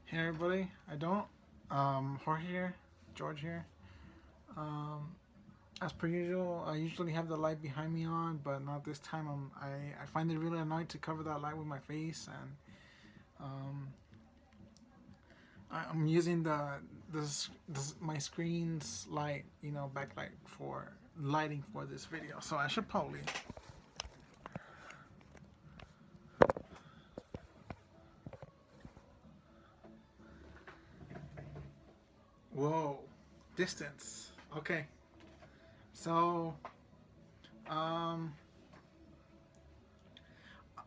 Hey everybody, I don't. Jorge here, George here. Um, as per usual, I usually have the light behind me on, but not this time. I find it really annoying to cover that light with my face, and um, I'm using this my screen's light, backlight for lighting for this video. So I should probably. Whoa, distance. Okay, so um,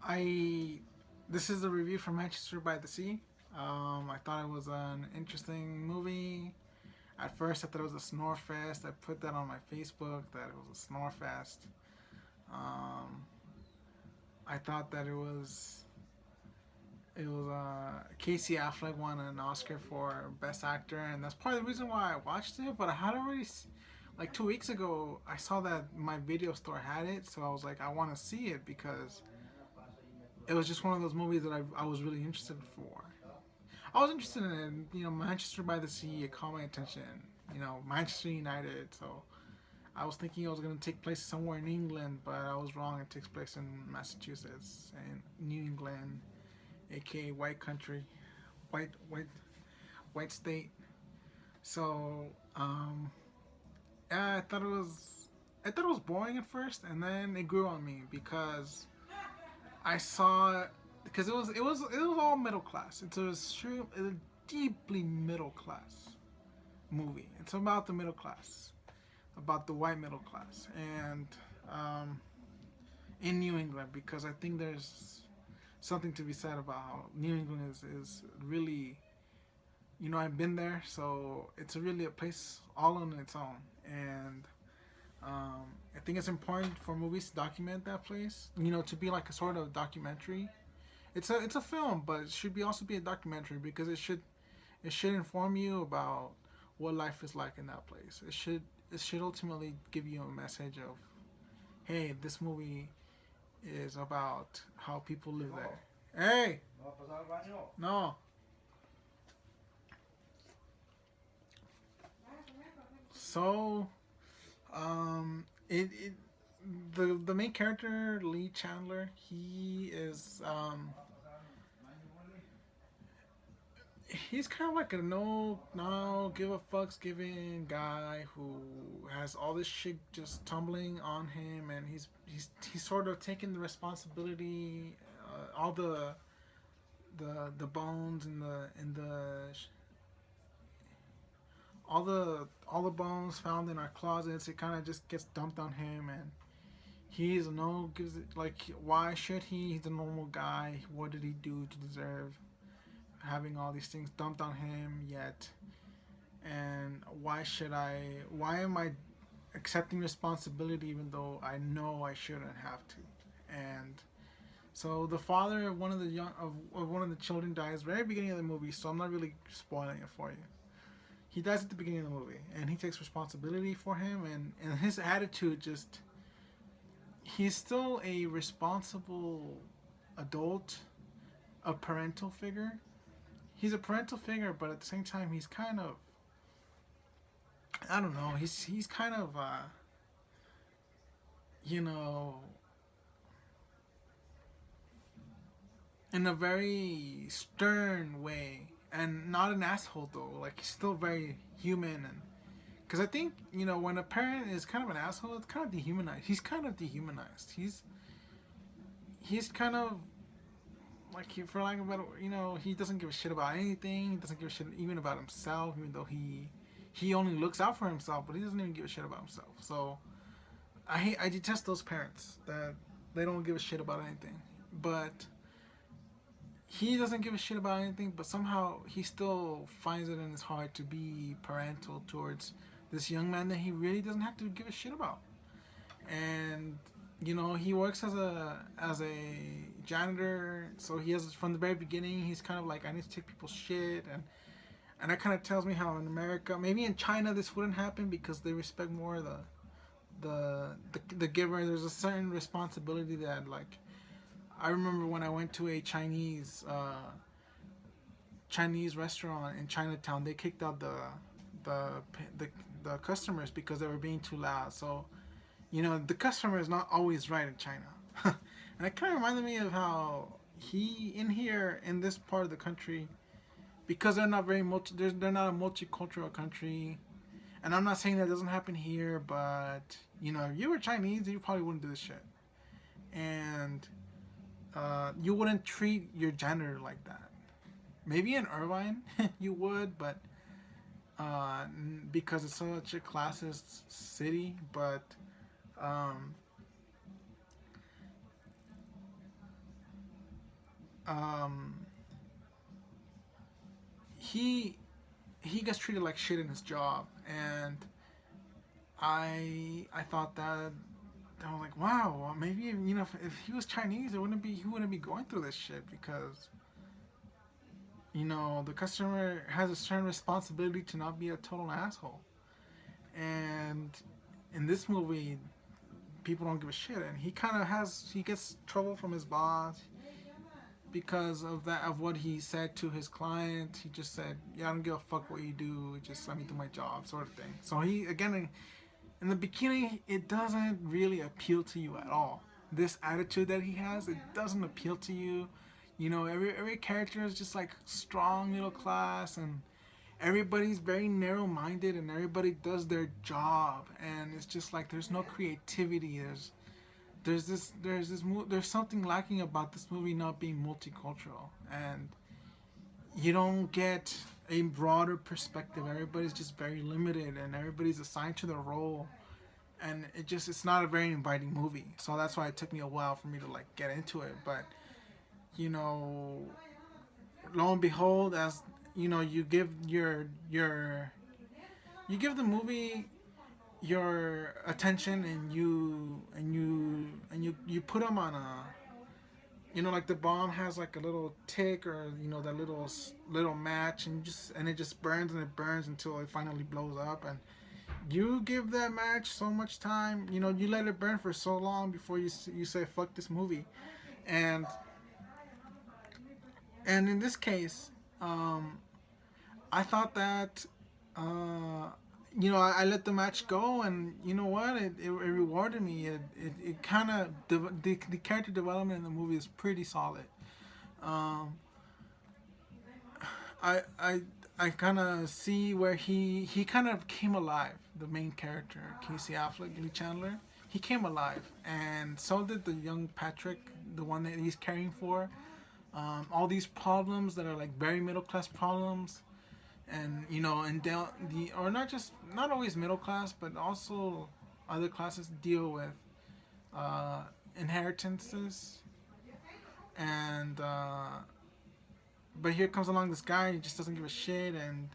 I this is a review from Manchester by the Sea. I thought it was an interesting movie. At first, I thought it was a snore fest. I put that on my Facebook that it was a snore fest. Um, I thought that it was Casey Affleck won an Oscar for Best Actor, and that's part of the reason why I watched it. But I had already like 2 weeks ago, I saw that my video store had it, so I was like, I want to see it because it was just one of those movies that I was really interested for. I was interested in it. Manchester by the Sea. It caught my attention. Manchester United. So I was thinking it was going to take place somewhere in England, but I was wrong. It takes place in Massachusetts and New England, aka White Country, white white state. So yeah, I thought it was boring at first, and then it grew on me because I saw because it was all middle class. It's a deeply middle class movie. It's about the middle class, about the white middle class, and um, in New England, because I think there's something to be said about how New England is really, I've been there, so it's really a place all on its own, and I think it's important for movies to document that place, to be like a sort of documentary. It's a film, but it should be also be a documentary because it should inform you about what life is like in that place. It should ultimately give you a message of, hey, this movie is about how people live there. Hey, no. So, it the main character Lee Chandler, he's kind of like a no give a fucks giving guy who has all this shit just tumbling on him, and he's sort of taking the responsibility, all the bones and the all the bones found in our closets. It kind of just gets dumped on him, and he's no gives it like, why should he? He's a normal guy. What did he do to deserve having all these things dumped on him yet? And why am I accepting responsibility even though I know I shouldn't have to? And so the father of one of the children dies very beginning of the movie, so I'm not really spoiling it for you. He dies at the beginning of the movie, and he takes responsibility for him, and his attitude just, he's still a responsible adult, a parental figure. He's a parental figure, but at the same time, he's kind of, I don't know. He's kind of you know in a very stern way, and not an asshole though. Like, he's still very human, and because I think, when a parent is kind of an asshole, it's kind of dehumanized. He's kind of dehumanized. He's kind of like, for lack of a better, he doesn't give a shit about anything. He doesn't give a shit even about himself, even though he only looks out for himself, but he doesn't even give a shit about himself. So I detest those parents that they don't give a shit about anything. But he doesn't give a shit about anything, but somehow he still finds it in his heart to be parental towards this young man that he really doesn't have to give a shit about. And he works as a janitor, so he has, from the very beginning, he's kind of like, I need to take people's shit, and that kind of tells me how in America, maybe in China this wouldn't happen because they respect more the giver. There's a certain responsibility that, like, I remember when I went to a Chinese Chinese restaurant in Chinatown. They kicked out the the, the customers because they were being too loud. So the customer is not always right in China. And it kind of reminded me of how he in here in this part of the country, because they're not very they're not a multicultural country. And I'm not saying that doesn't happen here, but if you were Chinese, you probably wouldn't do this shit. And you wouldn't treat your gender like that. Maybe in Irvine you would, but because it's such a classist city. But um, um, he he gets treated like shit in his job, and I thought that I was like, wow, well, maybe if he was Chinese, he wouldn't be going through this shit because the customer has a certain responsibility to not be a total asshole. And in this movie, people don't give a shit, and he gets trouble from his boss because of what he said to his client. He just said, "Yeah, I don't give a fuck what you do. Just let me do my job," sort of thing. So he again, in the beginning, it doesn't really appeal to you at all. This attitude that he has, it doesn't appeal to you. Every character is just like strong middle class, and everybody's very narrow-minded, and everybody does their job, and it's just like there's no creativity. There's something lacking about this movie not being multicultural, and you don't get a broader perspective. Everybody's just very limited, and everybody's assigned to their role, and it's not a very inviting movie. So that's why it took me a while for me to like get into it. But you know, lo and behold, as you give you give the movie your attention, and you put them on a, like the bomb has like a little tick, or that little match, and it just burns and it burns until it finally blows up. And you give that match so much time, you let it burn for so long before you say fuck this movie. And in this case, I thought that I let the match go, and you know what? It rewarded me. It kind of the character development in the movie is pretty solid. Um, I I I kind of see where he kind of came alive. The main character, Casey Affleck, Lee Chandler, he came alive, and so did the young Patrick, the one that he's caring for. All these problems that are like very middle class problems, and and or not always middle class, but also other classes deal with uh, inheritances, and but here comes along this guy. He just doesn't give a shit, and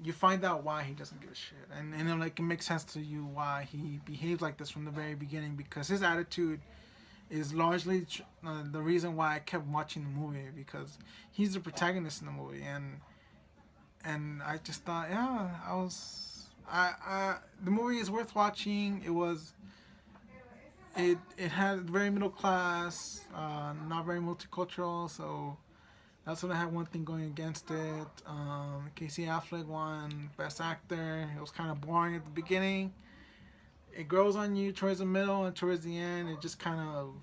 you find out why he doesn't give a shit, and then, like, it makes sense to you why he behaves like this from the very beginning, because his attitude is largely the reason why I kept watching the movie, because he's the protagonist in the movie. And I just thought, yeah, the movie is worth watching. It had very middle class, not very multicultural, so that's what I had one thing going against it. Casey Affleck won Best Actor. It was kind of boring at the beginning. It grows on you towards the middle, and towards the end, it just kind of,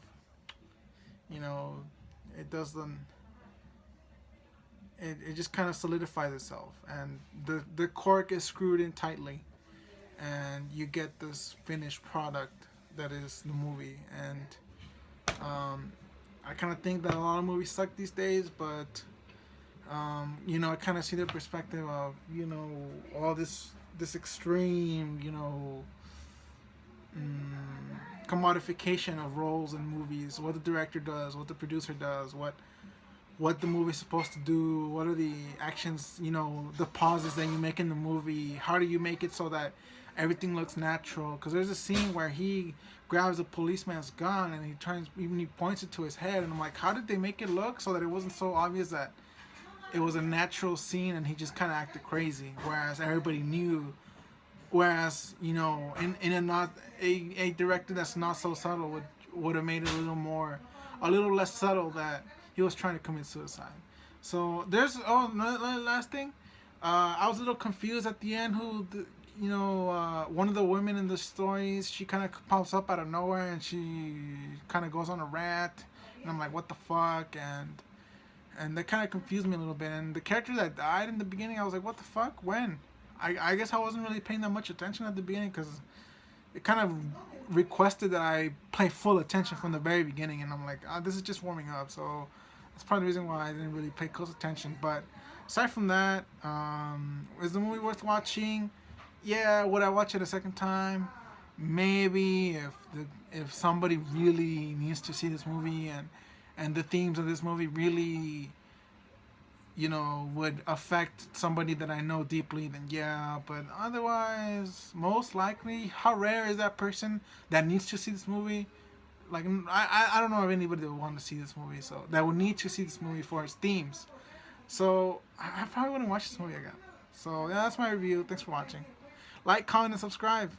it doesn't. It just kind of solidifies itself, and the cork is screwed in tightly, and you get this finished product that is the movie. And I kind of think that a lot of movies suck these days, but I kind of see the perspective of all this extreme commodification of roles in movies, what the director does, what the producer does, what the movie's supposed to do, what are the actions, the pauses that you make in the movie, how do you make it so that everything looks natural. Because there's a scene where he grabs a policeman's gun, and he points it to his head, and I'm like, how did they make it look so that it wasn't so obvious that it was a natural scene and he just kind of acted crazy, whereas everybody knew. Whereas in a director that's not so subtle would have made it a little less subtle that he was trying to commit suicide. So there's last thing. I was a little confused at the end. One of the women in the stories, she kind of pops up out of nowhere and she kind of goes on a rant, and I'm like, what the fuck? And that kind of confused me a little bit. And the character that died in the beginning, I was like, what the fuck? When? I guess I wasn't really paying that much attention at the beginning because it kind of requested that I pay full attention from the very beginning, and I'm like, this is just warming up. So that's probably the reason why I didn't really pay close attention. But aside from that, is the movie worth watching? Yeah. Would I watch it a second time? Maybe if somebody really needs to see this movie and the themes of this movie really would affect somebody that I know deeply, then yeah. But otherwise, most likely, how rare is that person that needs to see this movie? Like, I don't know of anybody that would want to see this movie, so that would need to see this movie for its themes. So I probably wouldn't watch this movie again. So yeah, that's my review. Thanks for watching. Like, comment, and subscribe.